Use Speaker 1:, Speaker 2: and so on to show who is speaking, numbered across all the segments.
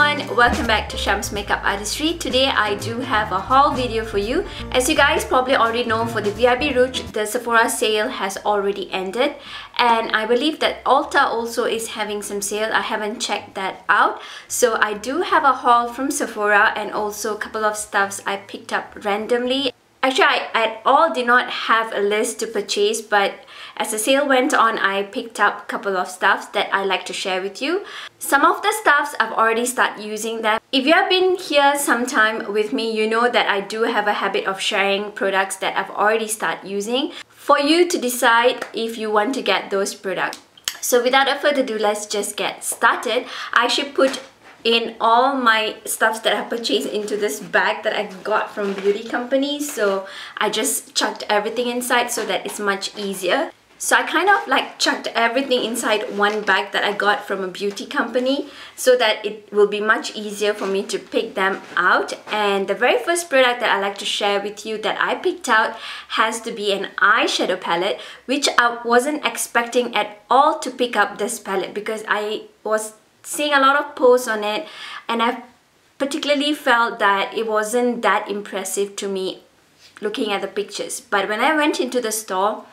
Speaker 1: everyone, welcome back to Sham's Makeup Artistry. Today I do have a haul video for you. As you guys probably already know, for the VIB Rouge, the Sephora sale has already ended, and I believe that Ulta also is having some sale. I haven't checked that out, so I do have a haul from Sephora and also a couple of stuffs I picked up randomly. Actually, I at all did not have a list to purchase, but as the sale went on, I picked up a couple of stuffs that I like to share with you. Some of the stuffs I've already started using them. If you have been here sometime with me, you know that I do have a habit of sharing products that I've already started using for you to decide if you want to get those products. So without further ado, let's just get started. I should put in all my stuffs that I purchased into this bag that I got from beauty companies, so I just chucked everything inside so that it's much easier. So I kind of like chucked everything inside one bag that I got from a beauty company so that it will be much easier for me to pick them out. And the very first product that I like to share with you that I picked out has to be an eyeshadow palette, which I wasn't expecting at all to pick up this palette because I was seeing a lot of posts on it and I particularly felt that it wasn't that impressive to me looking at the pictures. But when I went into the store,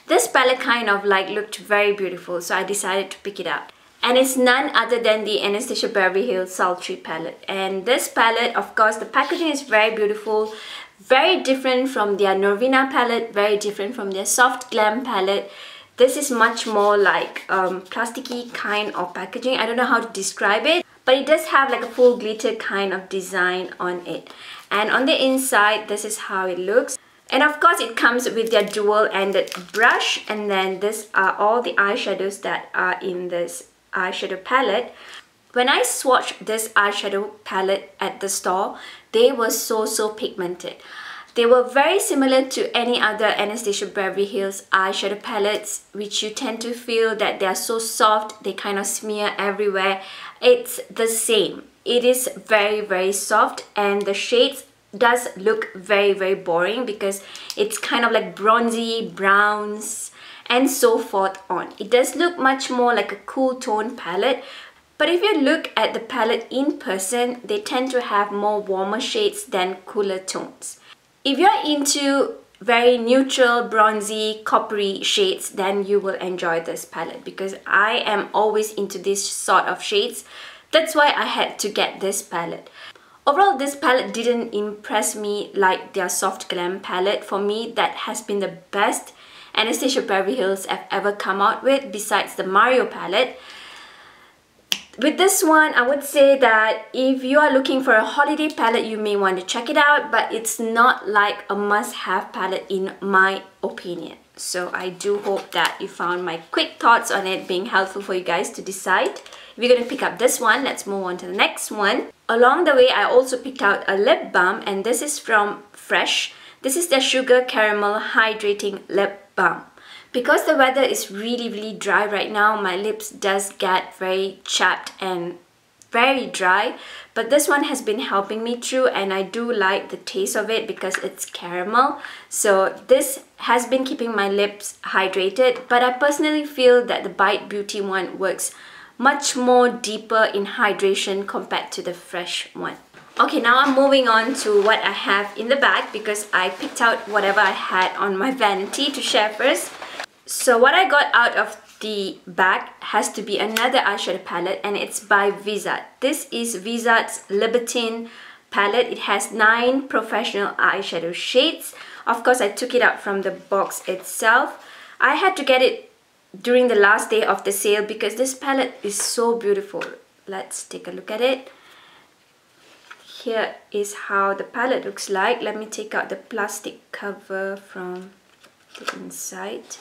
Speaker 1: this palette kind of like looked very beautiful, so I decided to pick it up. And it's none other than the Anastasia Beverly Hills Sultry palette. And this palette, of course, the packaging is very beautiful, very different from their Norvina palette, very different from their Soft Glam palette. This is much more like plasticky kind of packaging. I don't know how to describe it, but it does have like a full glitter kind of design on it. And on the inside, this is how it looks. And of course, it comes with their dual-ended brush, and then these are all the eyeshadows that are in this eyeshadow palette. When I swatched this eyeshadow palette at the store, they were so pigmented. They were very similar to any other Anastasia Beverly Hills eyeshadow palettes, which you tend to feel that they are so soft, they kind of smear everywhere. It's the same. It is very soft, and the shades does look very boring because it's kind of like bronzy, browns, and so forth on. It does look much more like a cool tone palette, but if you look at the palette in person, they tend to have more warmer shades than cooler tones. If you're into very neutral, bronzy, coppery shades, then you will enjoy this palette because I am always into this sort of shades. That's why I had to get this palette. Overall, this palette didn't impress me like their Soft Glam palette. For me, that has been the best Anastasia Beverly Hills I've ever come out with besides the Mario palette. With this one, I would say that if you are looking for a holiday palette, you may want to check it out, but it's not like a must-have palette in my opinion. So I do hope that you found my quick thoughts on it being helpful for you guys to decide. If you're going to pick up this one, let's move on to the next one. Along the way, I also picked out a lip balm, and this is from Fresh. This is the Sugar Caramel Hydrating Lip Balm. Because the weather is really dry right now, my lips does get very chapped and very dry, but this one has been helping me through, and I do like the taste of it because it's caramel. So this has been keeping my lips hydrated, but I personally feel that the Bite Beauty one works much more deeper in hydration compared to the Fresh one. Okay, now I'm moving on to what I have in the bag because I picked out whatever I had on my vanity to share first. So what I got out of the bag has to be another eyeshadow palette, and it's by Viseart. This is Viseart's Libertine palette. It has 9 professional eyeshadow shades. Of course, I took it out from the box itself. I had to get it during the last day of the sale because this palette is so beautiful. Let's take a look at it. Here is how the palette looks like. Let me take out the plastic cover from the inside.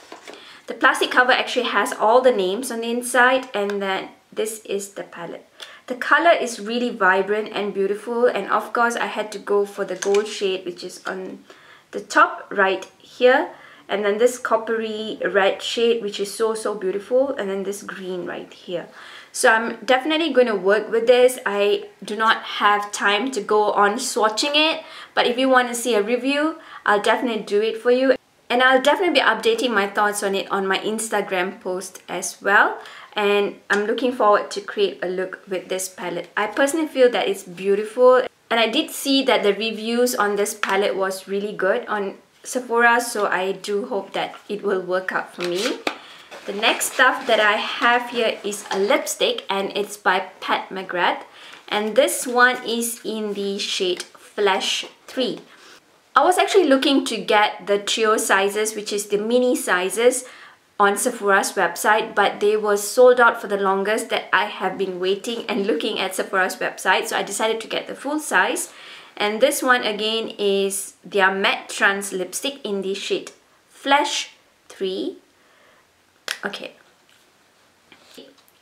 Speaker 1: The plastic cover actually has all the names on the inside, and then this is the palette. The color is really vibrant and beautiful, and of course I had to go for the gold shade, which is on the top right here, and then this coppery red shade, which is so beautiful, and then this green right here. So I'm definitely going to work with this. I do not have time to go on swatching it, but if you want to see a review, I'll definitely do it for you. And I'll definitely be updating my thoughts on it on my Instagram post as well. And I'm looking forward to create a look with this palette. I personally feel that it's beautiful. And I did see that the reviews on this palette was really good on Sephora, so I do hope that it will work out for me. The next stuff that I have here is a lipstick, and it's by PatMCGrath. And this one is in the shade Flash 3. I was actually looking to get the trio sizes, which is the mini sizes, on Sephora's website, but they were sold out for the longest that I have been waiting and looking at Sephora's website, so I decided to get the full size. And this one again is their MatteTrance lipstick in the shade Flash 3. Okay,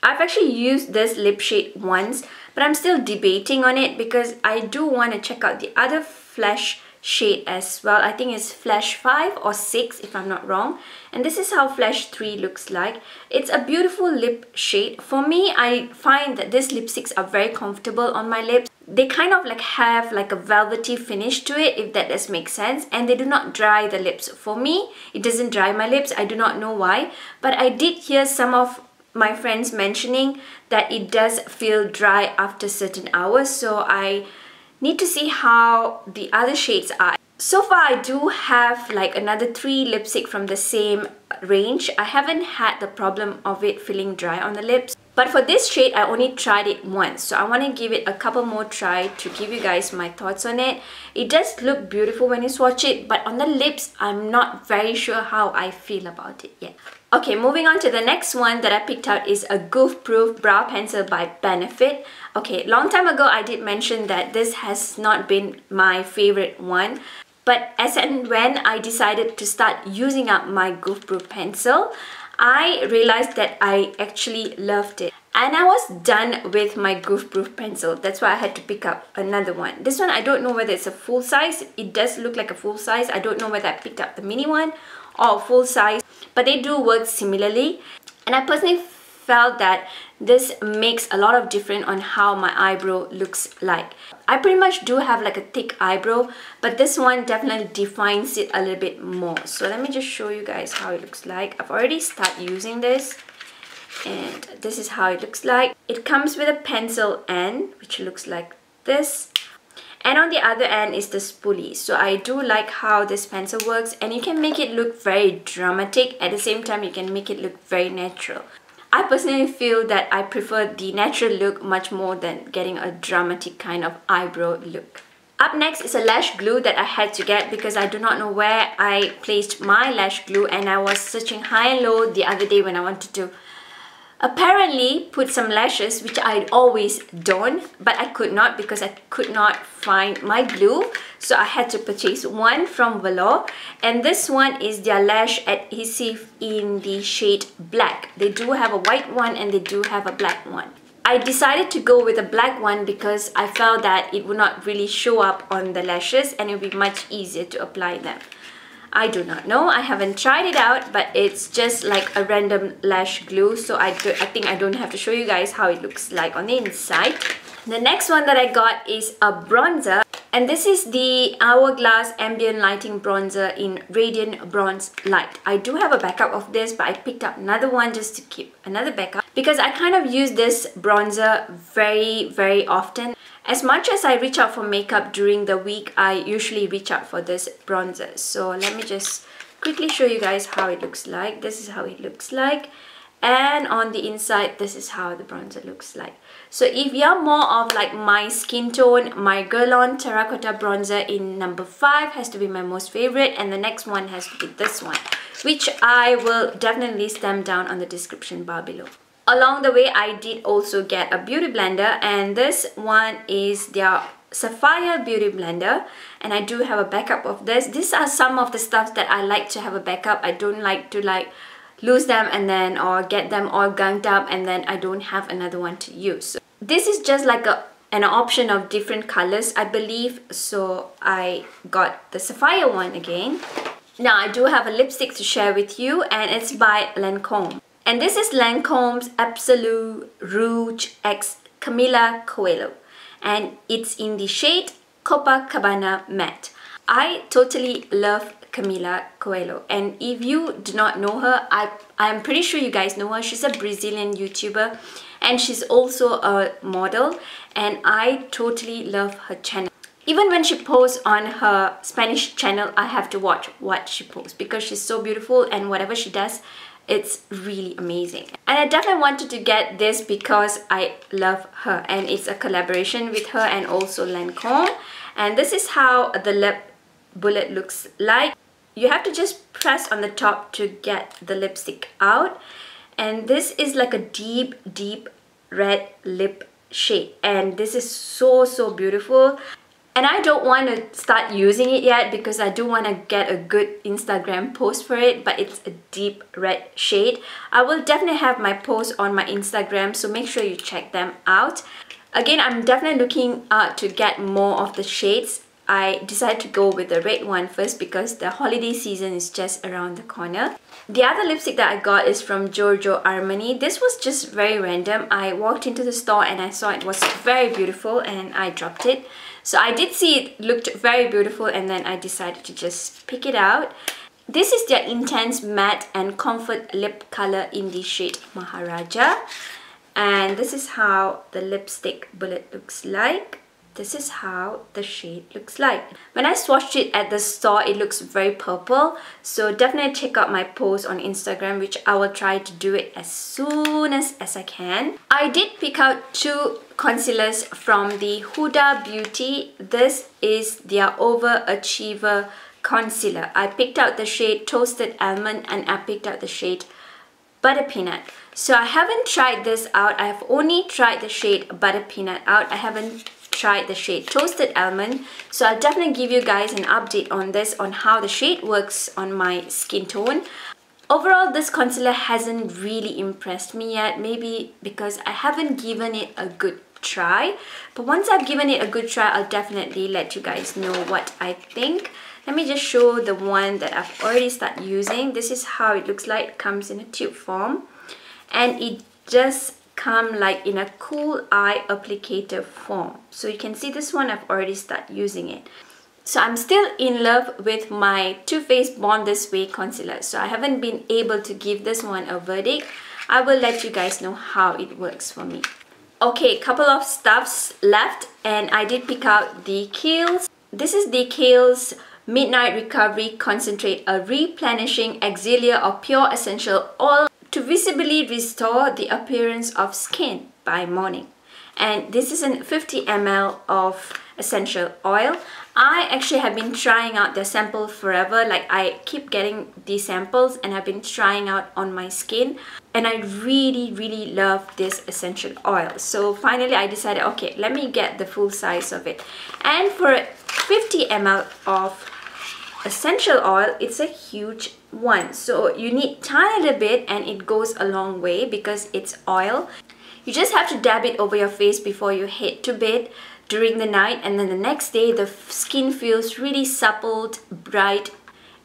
Speaker 1: I've actually used this lip shade once, but I'm still debating on it because I do want to check out the other Flash shade as well. I think it's Flash 5 or 6 if I'm not wrong. And this is how Flash 3 looks like. It's a beautiful lip shade. For me, I find that these lipsticks are very comfortable on my lips. They kind of like have like a velvety finish to it, if that does make sense, and they do not dry the lips. For me, it doesn't dry my lips. I do not know why, but I did hear some of my friends mentioning that it does feel dry after certain hours, so I need to see how the other shades are. So far, I do have like another 3 lipstick from the same range. I haven't had the problem of it feeling dry on the lips. But for this shade, I only tried it once. So I want to give it a couple more try to give you guys my thoughts on it. It does look beautiful when you swatch it, but on the lips, I'm not very sure how I feel about it yet. Okay, moving on to the next one that I picked out is a Goof Proof Brow Pencil by Benefit. Okay, long time ago, I did mention that this has not been my favorite one. But as and when I decided to start using up my Goof Proof pencil, I realized that I actually loved it. And I was done with my Goof Proof pencil. That's why I had to pick up another one. This one, I don't know whether it's a full size. It does look like a full size. I don't know whether I picked up the mini one or full size, but they do work similarly. And I personally felt that this makes a lot of difference on how my eyebrow looks like. I pretty much do have like a thick eyebrow, but this one definitely defines it a little bit more. So let me just show you guys how it looks like. I've already started using this, and this is how it looks like. It comes with a pencil end, which looks like this. And on the other end is the spoolie. So I do like how this pencil works, and you can make it look very dramatic. At the same time, you can make it look very natural. I personally feel that I prefer the natural look much more than getting a dramatic kind of eyebrow look. Up next is a lash glue that I had to get because I do not know where I placed my lash glue, and I was searching high and low the other day when I wanted to apparently put some lashes, which I always don't, but I could not because I could not find my glue. So I had to purchase one from Velour, and this one is their lash adhesive in the shade black. They do have a white one and they do have a black one. I decided to go with a black one because I felt that it would not really show up on the lashes and it would be much easier to apply them. I do not know, I haven't tried it out, but it's just like a random lash glue, so I think I don't have to show you guys how it looks like on the inside. The next one that I got is a bronzer, and this is the Hourglass Ambient Lighting Bronzer in Radiant Bronze Light. I do have a backup of this, but I picked up another one just to keep another backup because I kind of use this bronzer very often. As much as I reach out for makeup during the week, I usually reach out for this bronzer. So let me just quickly show you guys how it looks like. This is how it looks like. And on the inside, this is how the bronzer looks like. So if you're more of like my skin tone, my Girl On Terracotta Bronzer in number 5 has to be my most favorite. And the next one has to be this one, which I will definitely list them down on the description bar below. Along the way, I did also get a beauty blender, and this one is their Sapphire beauty blender, and I do have a backup of this. These are some of the stuff that I like to have a backup. I don't like to lose them and then or get them all gunked up and then I don't have another one to use. So this is just like an option of different colors, I believe, so I got the Sapphire one again. Now I do have a lipstick to share with you, and it's by Lancome. And this is Lancome's Absolute Rouge X Camila Coelho, and it's in the shade Copacabana Matte. I totally love Camila Coelho. And if you do not know her, I'm pretty sure you guys know her. She's a Brazilian YouTuber and she's also a model, and I totally love her channel. Even when she posts on her Spanish channel, I have to watch what she posts because she's so beautiful, and whatever she does, it's really amazing. And I definitely wanted to get this because I love her, and it's a collaboration with her and also Lancome. And this is how the lip bullet looks like. You have to just press on the top to get the lipstick out. And this is like a deep red lip shade, and this is so beautiful. And I don't want to start using it yet because I do want to get a good Instagram post for it, but it's a deep red shade. I will definitely have my post on my Instagram, so make sure you check them out. Again, I'm definitely looking to get more of the shades. I decided to go with the red one first because the holiday season is just around the corner. The other lipstick that I got is from Giorgio Armani. This was just very random. I walked into the store and I saw it was very beautiful and I dropped it. So I did see it looked very beautiful, and then I decided to just pick it out. This is their Intense Matte and Comfort Lip Color in the shade Maharajah. And this is how the lipstick bullet looks like. This is how the shade looks like. When I swatched it at the store, it looks very purple. So definitely check out my post on Instagram, which I will try to do it as soon as I can. I did pick out two concealers from the Huda Beauty. This is their Overachiever concealer. I picked out the shade Toasted Almond and I picked out the shade Butter Peanut. So I haven't tried this out. I have only tried the shade Butter Peanut out. I haven't tried the shade Toasted Almond, so I'll definitely give you guys an update on this, on how the shade works on my skin tone. Overall, this concealer hasn't really impressed me yet, maybe because I haven't given it a good try, but once I've given it a good try, I'll definitely let you guys know what I think. Let me just show the one that I've already started using. This is how it looks like. It comes in a tube form, and it just come like in a cool eye applicator form. So you can see this one, I've already started using it. So I'm still in love with my Too Faced Born This Way concealer. So I haven't been able to give this one a verdict. I will let you guys know how it works for me. Okay, couple of stuffs left, and I did pick out the Kiehls. This is the Kiehls Midnight Recovery Concentrate, a replenishing auxiliary of pure essential oil to visibly restore the appearance of skin by morning. And this is a 50 ml of essential oil. I actually have been trying out their sample forever. Like, I keep getting these samples and I've been trying out on my skin, and I really love this essential oil. So finally I decided, okay, let me get the full size of it. And for 50 ml of essential oil, it's a huge one, so you need tiny little bit, and it goes a long way because it's oil. You just have to dab it over your face before you head to bed during the night, and then the next day the skin feels really supple, bright,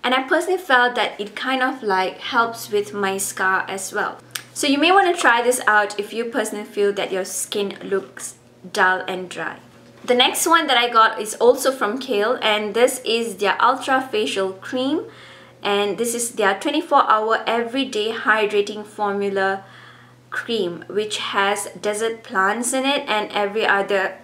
Speaker 1: and I personally felt that it kind of like helps with my scar as well. So you may want to try this out if you personally feel that your skin looks dull and dry. The next one that I got is also from Kiehls, and this is their Ultra Facial Cream, and this is their 24-hour everyday hydrating formula cream, which has desert plants in it and every other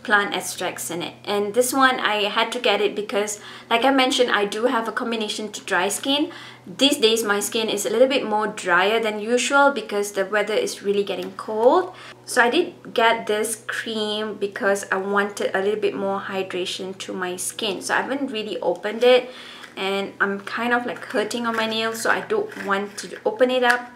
Speaker 1: plant extracts in it. And this one, I had to get it because, like I mentioned, I do have a combination to dry skin. These days my skin is a little bit more drier than usual because the weather is really getting cold. So I did get this cream because I wanted a little bit more hydration to my skin. So I haven't really opened it, and I'm kind of like hurting on my nails, so I don't want to open it up.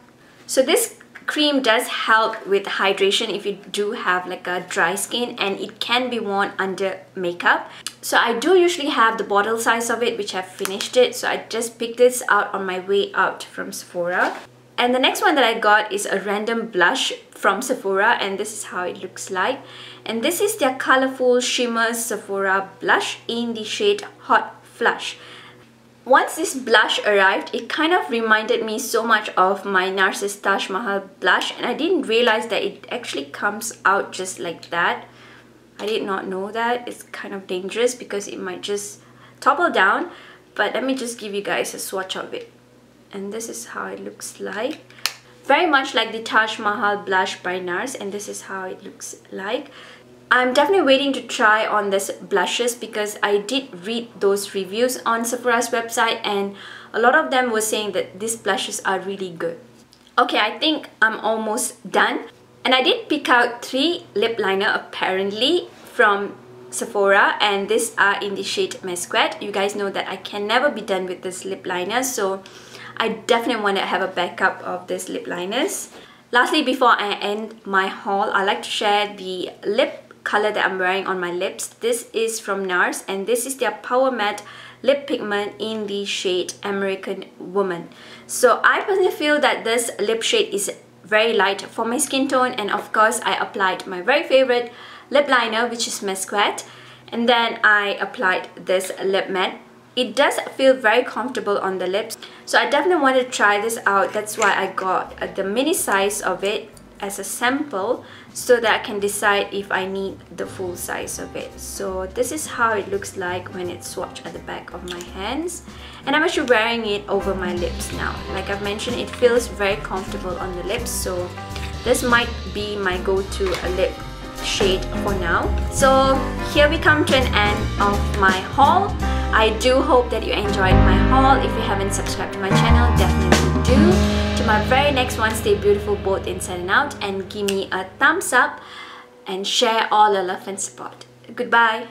Speaker 1: So this cream does help with hydration if you do have like a dry skin, and it can be worn under makeup. So I do usually have the bottle size of it, which I've finished it, so I just picked this out on my way out from Sephora. And the next one that I got is a random blush from Sephora, and this is how it looks like. And this is their colorful shimmer Sephora blush in the shade Hot Flush. Once this blush arrived, it kind of reminded me so much of my Narcissus Taj Mahal blush, and I didn't realize that it actually comes out just like that. I did not know that. It's kind of dangerous because it might just topple down. but let me just give you guys a swatch of it. And this is how it looks like. Very much like the Taj Mahal blush by NARS, and this is how it looks like. I'm definitely waiting to try on this blushes because I did read those reviews on Sephora's website and a lot of them were saying that these blushes are really good. Okay, I think I'm almost done. And I did pick out 3 lip liner apparently from Sephora, and these are in the shade Mesquite. You guys know that I can never be done with this lip liner, so I definitely want to have a backup of these lip liners. Lastly, before I end my haul, I like to share the lip color that I'm wearing on my lips. This is from NARS and this is their Power Matte Lip Pigment in the shade American Woman. So I personally feel that this lip shade is very light for my skin tone, and of course I applied my very favorite lip liner, which is Mesquite, and then I applied this lip matte. It does feel very comfortable on the lips, so I definitely want to try this out. That's why I got the mini size of it as a sample so that I can decide if I need the full size of it. So this is how it looks like when it's swatched at the back of my hands, and I'm actually wearing it over my lips now. Like I've mentioned, it feels very comfortable on the lips, so this might be my go-to lip shade for now. So here we come to an end of my haul. I do hope that you enjoyed my haul. If you haven't subscribed to my channel, definitely do. To my very next one, stay beautiful both inside and out, and give me a thumbs up and share all your love and support. Goodbye.